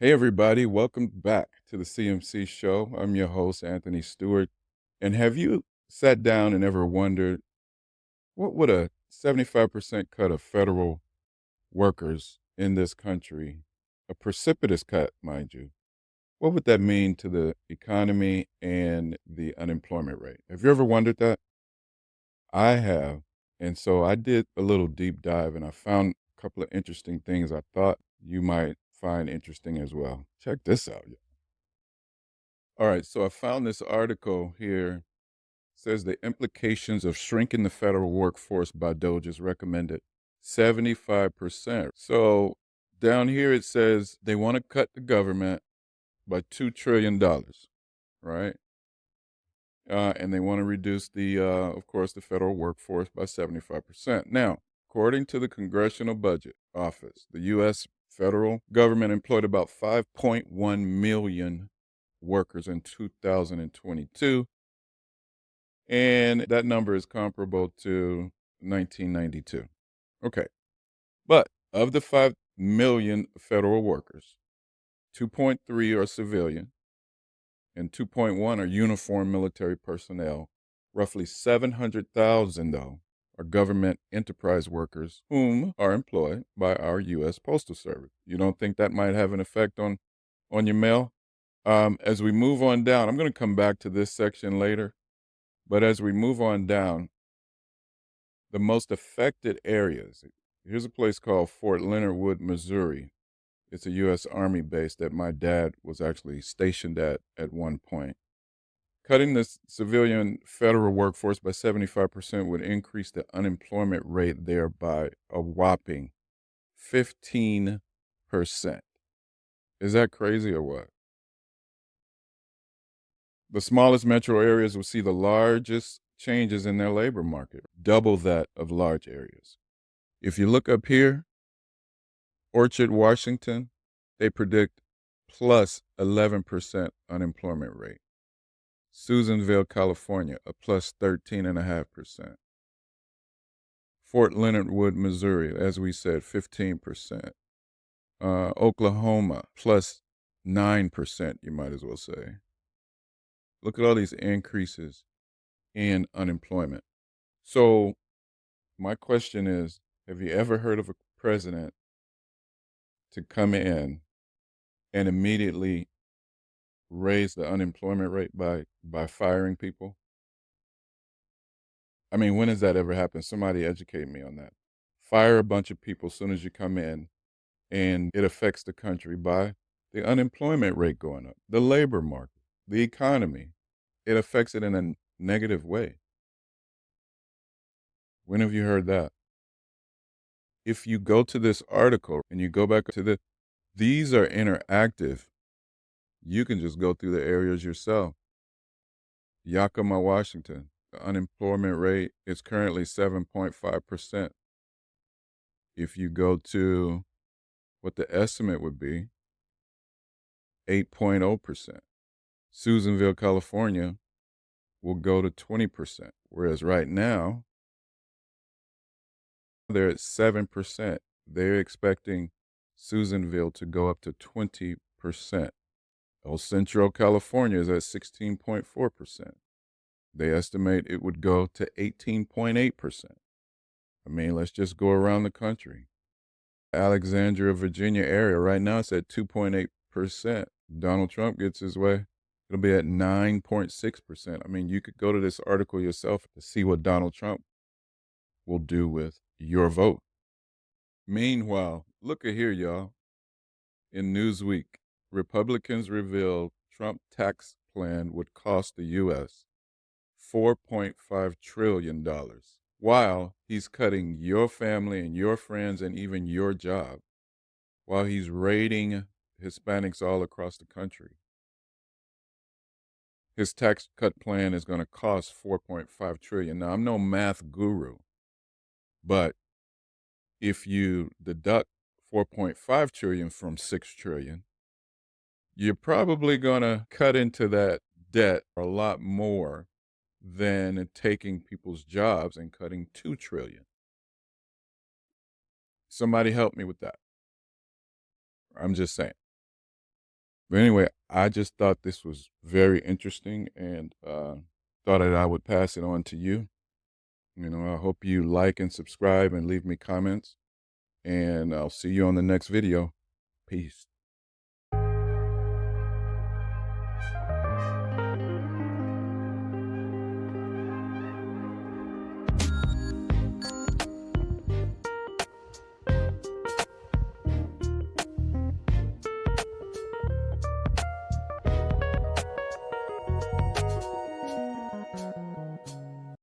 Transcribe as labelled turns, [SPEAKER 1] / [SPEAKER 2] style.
[SPEAKER 1] Hey, everybody, welcome back to the CMC Show. I'm your host, Anthony Stewart. And have you sat down and ever wondered what would a 75% cut of federal workers in this country, a precipitous cut, mind you, what would that mean to the economy and the unemployment rate? Have you ever wondered that? I have. And so I did a little deep dive and I found a couple of interesting things I thought you might find interesting as well. Check this out. All right, so I found this article here. Says the implications of shrinking the federal workforce by DOGE is recommended 75%. So down here it says they want to cut the government by $2 trillion, right? And they want to reduce of course, the federal workforce by 75%. Now, according to the Congressional Budget Office, the U.S. federal government employed about 5.1 million workers in 2022. And that number is comparable to 1992. Okay. But of the 5 million federal workers, 2.3 are civilian and 2.1 are uniformed military personnel. Roughly 700,000, though, are government enterprise workers whom are employed by our U.S. Postal Service. You don't think that might have an effect on your mail? As we move on down, I'm going to come back to this section later. But as we move on down, the most affected areas, here's a place called Fort Leonard Wood, Missouri. It's a U.S. Army base that my dad was actually stationed at one point. Cutting the civilian federal workforce by 75% would increase the unemployment rate there by a whopping 15%. Is that crazy or what? The smallest metro areas will see the largest changes in their labor market, double that of large areas. If you look up here, Orchard, Washington, they predict plus 11% unemployment rate. Susanville, California, a plus 13.5%. Fort Leonard Wood, Missouri, as we said, 15%. Oklahoma, plus 9%, you might as well say. Look at all these increases in unemployment. So, my question is, have you ever heard of a president to come in and immediately raise the unemployment rate by firing people? I mean, when has that ever happened? Somebody educate me on that. Fire a bunch of people as soon as you come in, and it affects the country by the unemployment rate going up, the labor market, the economy. It affects it in a negative way. When have you heard that? If you go to this article and you go back to these are interactive. You can just go through the areas yourself. Yakima, Washington, the unemployment rate is currently 7.5%. If you go to what the estimate would be, 8.0%. Susanville, California will go to 20%, whereas right now they're at 7%. They're expecting Susanville to go up to 20%. El Centro, California is at 16.4%. They estimate it would go to 18.8%. I mean, let's just go around the country. Alexandria, Virginia area, right now it's at 2.8%. Donald Trump gets his way, it'll be at 9.6%. I mean, you could go to this article yourself to see what Donald Trump will do with your vote. Meanwhile, look at here, y'all. In Newsweek, Republicans revealed Trump tax plan would cost the U.S. $4.5 trillion, while he's cutting your family and your friends and even your job, while he's raiding Hispanics all across the country. His tax cut plan is going to cost $4.5 trillion. Now, I'm no math guru, but if you deduct 4.5 trillion from 6 trillion, you're probably going to cut into that debt a lot more than taking people's jobs and cutting 2 trillion. Somebody help me with that. I'm just saying. But anyway, I just thought this was very interesting and thought that I would pass it on to you. I hope you like and subscribe and leave me comments. And I'll see you on the next video. Peace.